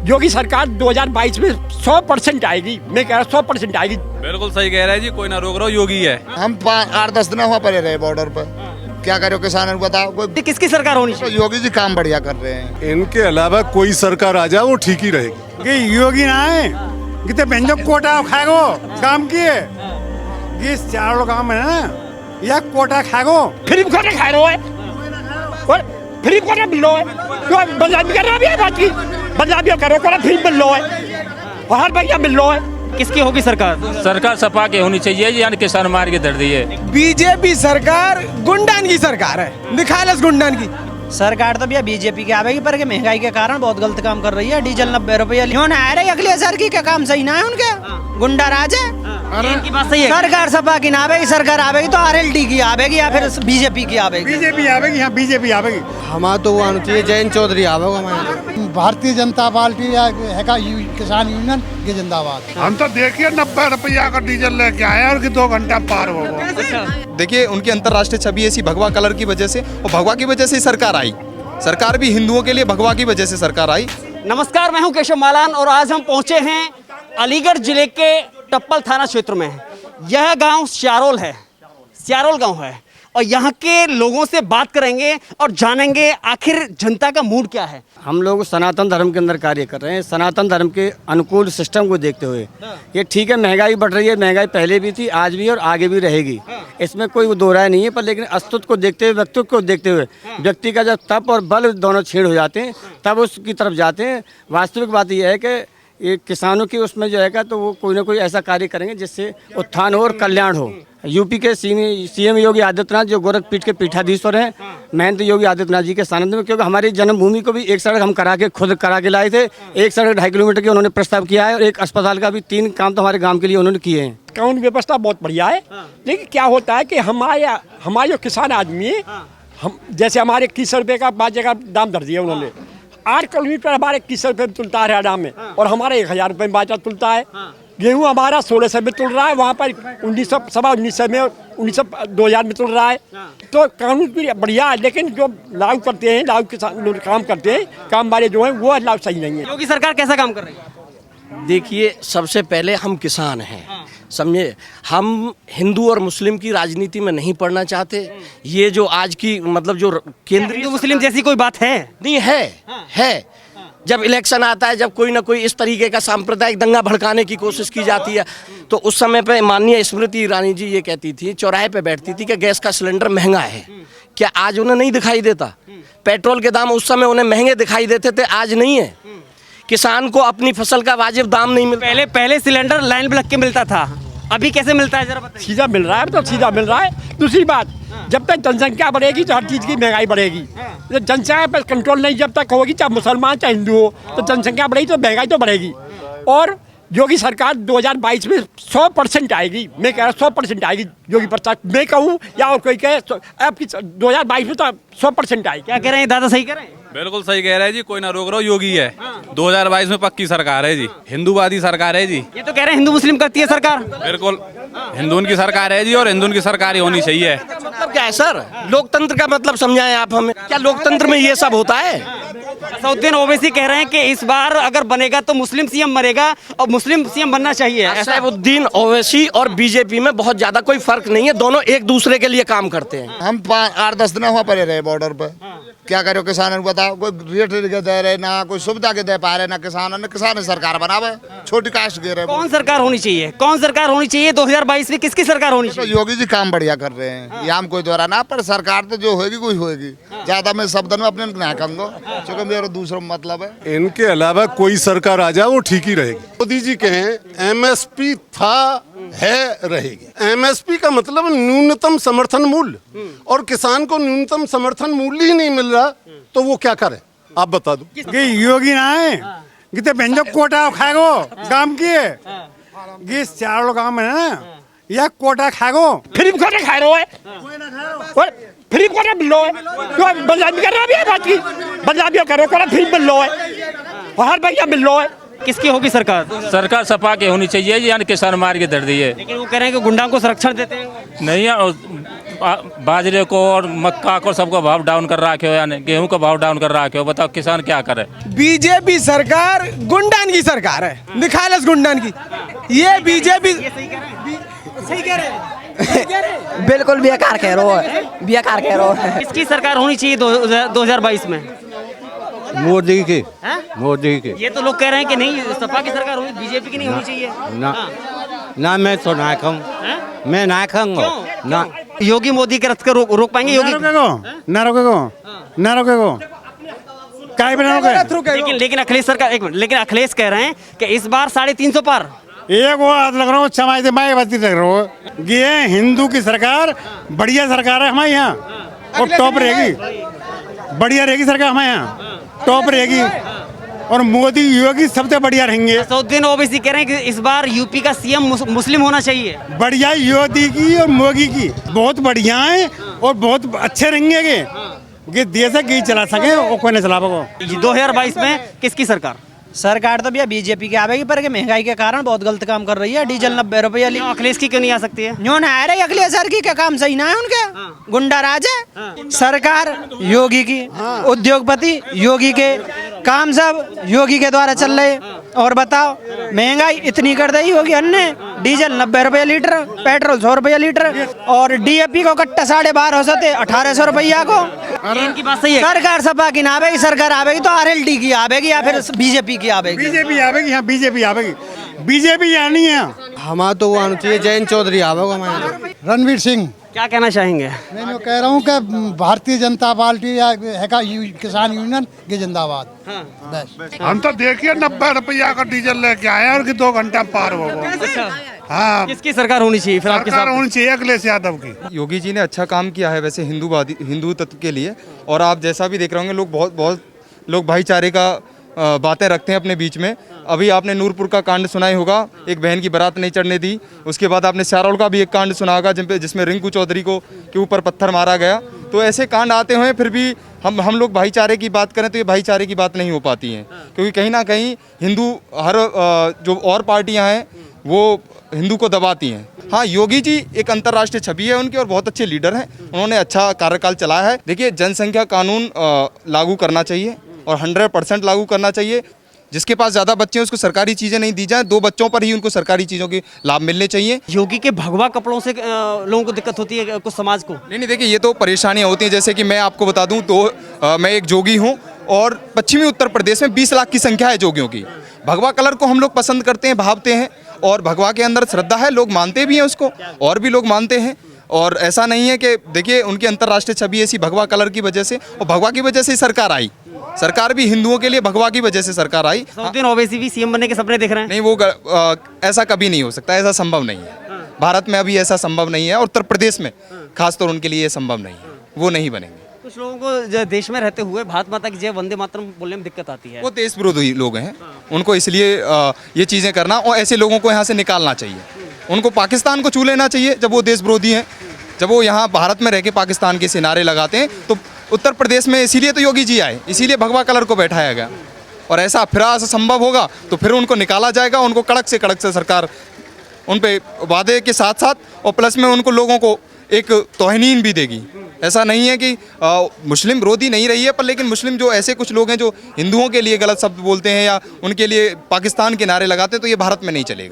योगी सरकार 2022 में 100% आएगी। मैं कह रहा 100% आएगी। बिल्कुल सही कह रहे हैं जी, कोई ना रोक रहा हो, योगी है। हम 8-10 दिन वहाँ पड़े रहे बॉर्डर पर, क्या करो किसानों को बताओ। कोई किसकी सरकार होनी चाहिए? योगी जी काम बढ़िया कर रहे हैं। इनके अलावा कोई सरकार आ जाए वो ठीक ही रहेगी। कि योगी ना आए कितने बेंजो कोटा खाएगो काम किए ये चारों काम है ना, या कोटा खाएगो फ्री कोटा खा रहे हो और फ्री कोटा मिल रहा है। तो बदलाव कर रहा है बात की, बदलाव करो कोटा फ्री मिल रहा है और हर भैया मिल रहा है। किसकी होगी सरकार? सरकार सपा की होनी चाहिए, यानी किसान मार के दर्द है। बीजेपी सरकार गुंडान की सरकार है, निखालस गुंडान की सरकार। तो भैया बीजेपी की आवेगी, पर महंगाई के कारण बहुत गलत काम कर रही है। डीजल 90 रुपया लियोन आ रही अगले सर की, क्या काम सही ना है उनके? गुंडा राज है। इनकी बात सही है। सरकार सपा की ना आवेगी, सरकार आवेगी तो RLD की आवेगी या फिर बीजेपी की आवेगी। बीजेपी आवेगी, यहाँ बीजेपी आवेगी। हमारा तो वो आना चाहिए जयंत चौधरी आवेगा हमारे। भारतीय जनता पार्टी या किसान यूनियन की जिंदाबाद। हम तो देखिए 90 रुपया का डीजल लेके आए और 2 घंटा पार हो गया। देखिए उनकी अंतर्राष्ट्रीय छवि ऐसी भगवा कलर की वजह से, और भगवा की वजह से ही सरकार आई। सरकार भी हिंदुओं के लिए भगवा की वजह से सरकार आई। नमस्कार, मैं हूं केशव मालान और आज हम पहुंचे हैं अलीगढ़ जिले के टप्पल थाना क्षेत्र में। यह गांव स्यारोल है, स्यारोल गांव है और यहाँ के लोगों से बात करेंगे और जानेंगे आखिर जनता का मूड क्या है। हम लोग सनातन धर्म के अंदर कार्य कर रहे हैं, सनातन धर्म के अनुकूल सिस्टम को देखते हुए। ये ठीक है, महंगाई बढ़ रही है, महंगाई पहले भी थी, आज भी और आगे भी रहेगी, इसमें कोई दो राय नहीं है। पर लेकिन अस्तित्व को देखते हुए, व्यक्तित्व को देखते हुए, व्यक्ति का जब तप और बल दोनों छेड़ हो जाते हैं तब उसकी तरफ जाते हैं। वास्तविक बात यह है कि ये किसानों की उसमें जो है तो वो कोई ना कोई ऐसा कार्य करेंगे जिससे उत्थान हो और कल्याण हो। यूपी के सीएम योगी आदित्यनाथ जो गोरखपीठ के पीठाधीश्वर हैं, महंत योगी आदित्यनाथ जी के सानिध्य में, क्योंकि हमारी जन्मभूमि को भी एक सड़क हम खुद करा के लाए थे। एक सड़क 2.5 किलोमीटर की उन्होंने प्रस्ताव किया है और एक अस्पताल का भी 3 काम तो हमारे गाँव के लिए उन्होंने किए हैं। कानून व्यवस्था बहुत बढ़िया है, लेकिन क्या होता है कि हमारे जो किसान आदमी है, हम जैसे हमारे 21 रुपये का 5 जगह दाम धर दिया उन्होंने। 8 किलोमीटर हमारे 21 रुपये में तुलता है हरियाणा में, और हमारे 1000 रुपये में बाजार तुलता है। गेहूँ हमारा 1600 में तुल रहा है, वहाँ पर 1900 में 2000 में तुल रहा है। तो कानून भी बढ़िया है, लेकिन जो लागू करते हैं, लागू किसान लोग काम करते हैं, काम वाले जो हैं वो लागू सही नहीं है। योगी सरकार कैसा काम कर रही है? देखिए, सबसे पहले हम किसान हैं, समझे। हम हिंदू और मुस्लिम की राजनीति में नहीं पड़ना चाहते। ये जो आज की मतलब जो केंद्रीय हिंदू मुस्लिम जैसी कोई बात है नहीं है। जब इलेक्शन आता है, जब कोई ना कोई इस तरीके का सांप्रदायिक दंगा भड़काने की कोशिश की जाती है, तो उस समय पे माननीय स्मृति ईरानी जी ये कहती थी, चौराहे पे बैठती थी कि गैस का सिलेंडर महंगा है। क्या आज उन्हें नहीं दिखाई देता? पेट्रोल के दाम उस समय उन्हें महंगे दिखाई देते थे, आज नहीं है। किसान को अपनी फसल का वाजिब दाम नहीं मिलता। पहले सिलेंडर लाइन में लग के मिलता था, अभी कैसे मिलता है जरा बताइए। सीधा मिल रहा है, तो सीधा मिल रहा है। दूसरी बात, जब तक जनसंख्या बढ़ेगी तो हर चीज़ की महंगाई बढ़ेगी। जनसंख्या पर कंट्रोल नहीं जब तक होगी, चाहे मुसलमान चाहे हिंदू हो, तो जनसंख्या बढ़ेगी तो महंगाई तो बढ़ेगी। और योगी सरकार 2022 में 100% आएगी। मैं कह रहा 100% आएगी योगी प्रसाद, मैं कहूँ या और कोई कहे, आपकी 2022 में तो 100% आएगी। क्या कह रहे हैं दादा, सही कह रहे हैं? बिल्कुल सही कह रहे हैं जी, कोई ना रोक रहा हो, योगी है। 2022 में पक्की सरकार है जी, हिंदूवादी सरकार है जी। ये तो कह रहे हैं हिंदू मुस्लिम करती है सरकार। बिल्कुल हिंदुओं की सरकार है जी, और हिंदुओं की सरकार ही होनी चाहिए। मतलब क्या है सर? लोकतंत्र का मतलब समझाएं आप हमें। क्या लोकतंत्र में ये सब होता है? असदुद्दीन ओवैसी कह रहे हैं कि इस बार अगर बनेगा तो मुस्लिम सीएम मरेगा और मुस्लिम सीएम बनना चाहिए। असदुद्दीन ओवैसी और बीजेपी में बहुत ज्यादा कोई फर्क नहीं है, दोनों एक दूसरे के लिए काम करते हैं। हम 8-10 दिन वहाँ पड़े रहे बॉर्डर पर, क्या करो किसानों को बताओ। कोई रेट के दे रहे ना, कोई सुविधा के दे पा रहे ना, किसान सरकार बनावे, छोटी कास्ट गे रहे। कौन सरकार होनी चाहिए? 2022 में किसकी सरकार होनी चाहिए? योगी जी काम बढ़िया कर रहे हैं, ये हम कोई दोहरा ना, पर सरकार तो जो होगी कोई होगी। ज्यादा मैं शब्द में अपने ना कहूँगा, क्योंकि मेरा दूसरा मतलब है। इनके अलावा कोई सरकार आ जाए वो ठीक ही रहेगी। मोदी जी कहें MSP था, है, रहेगी। MSP का मतलब न्यूनतम समर्थन मूल्य, और किसान को न्यूनतम समर्थन मूल्य ही नहीं मिल रहा, तो वो क्या करे आप बता दो। कि योगी ना आए कितने बेंजो कोटा खाएगो काम किए ये चारों काम है ना, या कोटा खाएगो फ्री कोटा खा रहे हो और फ्री कोटा मिल रहा है। तो बदलाव कर रहा है बात की, बदलाव करो कोटा फ्री मिल रहा है और हर भैया मिल रहा है। किसकी होगी सरकार? सरकार सपा की होनी चाहिए, यानी किसान मार के दर्द है। लेकिन वो कह रहे हैं कि गुंडा को संरक्षण देते हैं। नहीं, बाजरे को और मक्का को सबको भाव डाउन कर रखे हो, यानी गेहूं का भाव डाउन कर रखे हो। बताओ किसान क्या करे। बीजेपी सरकार गुंडान की सरकार है, निखालस गुंडान की। ये बीजेपी सही कह रहे हैं। बिल्कुल बेकार कह रहे हो, बेकार कह रहे हो। किसकी सरकार होनी चाहिए 2022 में? मोदी की, मोदी की। ये तो लोग कह रहे हैं कि नहीं, सपा की सरकार होनी, बीजेपी की नहीं होनी चाहिए। ना ना, मैं तो ना खाऊं, मैं ना खाऊंगा ना। योगी मोदी के रथ को रोक पाएंगे? योगी ना रोकेगो काय बना रोके। लेकिन अखिलेश सरकार, एक मिनट, लेकिन अखिलेश कह रहे हैं कि इस बार 350 पार। एक वो हाथ लग रहा हूँ, समाज मैं बात लग रहा हूँ। ये हिंदू की सरकार बढ़िया सरकार है हमारे यहाँ, और टॉप रहेगी, बढ़िया रहेगी सरकार हमारे यहाँ, टॉप रहेगी। और मोदी योगी सबसे बढ़िया रहेंगे। असदुद्दीन ओवैसी कह रहे हैं कि इस बार यूपी का सीएम मुस्लिम होना चाहिए। बढ़िया योगी की और मोदी की बहुत बढ़िया है और बहुत अच्छे रहेंगे कि देश की चला सके, और कोई नहीं चला पाएगा। 2022 में किसकी सरकार? सरकार तो भैया बीजेपी की आवेगी, पर महंगाई के कारण बहुत गलत काम कर रही है। डीजल 90 रुपया। अखिलेश की क्यों नहीं आ सकती है? न्यों ना आ रही अखिलेश सर की, क्या काम सही ना है उनके? गुंडा राज है। सरकार योगी की, उद्योगपति योगी के, काम सब योगी के द्वारा चल रहे। और बताओ महंगाई इतनी कर दी होगी अन्य, डीजल 90 रुपया लीटर, पेट्रोल 100 रुपया लीटर, और डीएपी को कट्टा 1250 से 1800 रुपया को। इनकी बात सही है। सरकार सपा की ना आवेगी, सरकार आवेगी तो RLD की आवेगी या फिर बीजेपी की आवेगी। बीजेपी आवेगी, हाँ बीजेपी आवेगी, बीजेपी आनी है। हमारा तो वो आना चाहिए, जयंत चौधरी आवेगा हमारे। रणवीर सिंह। क्या कहना चाहेंगे? मैं कह रहा हूँ कि भारतीय जनता पार्टी या किसान यूनियन की जिंदाबाद। बस हम तो देखिए 90 रुपया का डीजल लेके आए और 2 घंटा पार हो गए। हाँ, किसकी सरकार होनी चाहिए फिर आपके साथ? होनी चाहिए अखिलेश यादव की। योगी जी ने अच्छा काम किया है वैसे हिंदू तत्व के लिए। और आप जैसा भी देख रहे होंगे, लोग बहुत लोग भाईचारे का बातें रखते हैं अपने बीच में। अभी आपने नूरपुर का कांड सुना ही होगा, एक बहन की बारात नहीं चढ़ने दी। उसके बाद आपने शारोल का भी एक कांड सुना होगा जिसमें रिंकू चौधरी को के ऊपर पत्थर मारा गया। तो ऐसे कांड आते हुए फिर भी हम लोग भाईचारे की बात करें तो ये भाईचारे की बात नहीं हो पाती है, क्योंकि कहीं ना कहीं हिंदू जो और पार्टियां हैं वो हिंदू को दबाती हैं। हाँ, योगी जी एक अंतर्राष्ट्रीय छवि है उनकी और बहुत अच्छे लीडर हैं, उन्होंने अच्छा कार्यकाल चलाया है। देखिए, जनसंख्या कानून लागू करना चाहिए और 100% लागू करना चाहिए। जिसके पास ज़्यादा बच्चे हैं उसको सरकारी चीज़ें नहीं दी जाए, 2 बच्चों पर ही उनको सरकारी चीज़ों के लाभ मिलने चाहिए। योगी के भगवा कपड़ों से लोगों को दिक्कत होती है, कुछ समाज को? नहीं, देखिए ये तो परेशानियाँ होती हैं। जैसे कि मैं आपको बता दूं तो मैं एक जोगी हूं और पश्चिमी उत्तर प्रदेश में 20 लाख की संख्या है जोगियों की। भगवा कलर को हम लोग पसंद करते हैं, भावते हैं, और भगवा के अंदर श्रद्धा है, लोग मानते भी हैं उसको, और भी लोग मानते हैं। और ऐसा नहीं है कि देखिए उनकी अंतर्राष्ट्रीय छवि ऐसी भगवा कलर की वजह से, और भगवा की वजह से सरकार आई। सरकार भी हिंदुओं के लिए भगवा की वजह से सरकार आई। असदुद्दीन ओवैसी भी सीएम बनने के सपने देख रहे हैं? नहीं, वो ऐसा कभी नहीं हो सकता, ऐसा संभव नहीं है। भारत में अभी ऐसा संभव नहीं है, और उत्तर प्रदेश में खासतौर उनके लिए संभव नहीं है, वो नहीं बनेंगे। कुछ लोगों को देश में रहते हुए भारत माता की जय, वंदे मातरम बोलने में दिक्कत आती है। वो देश विरोधी लोग हैं, उनको इसलिए ये चीज़ें करना, और ऐसे लोगों को यहाँ से निकालना चाहिए। उनको पाकिस्तान को छू लेना चाहिए जब वो देश विरोधी हैं। जब वो यहाँ भारत में रह के पाकिस्तान के सिनारे लगाते हैं, तो उत्तर प्रदेश में इसीलिए तो योगी जी आए, इसीलिए भगवा कलर को बैठाया गया। और ऐसा फिर संभव होगा तो फिर उनको निकाला जाएगा। उनको कड़क से सरकार उन पे वादे के साथ साथ और प्लस में उनको लोगों को एक तौहीन भी देगी। ऐसा नहीं है कि मुस्लिम विरोधी नहीं रही है, पर लेकिन मुस्लिम जो ऐसे कुछ लोग हैं जो हिंदुओं के लिए गलत शब्द बोलते हैं या उनके लिए पाकिस्तान के नारे लगाते हैं, तो ये भारत में नहीं चलेगा।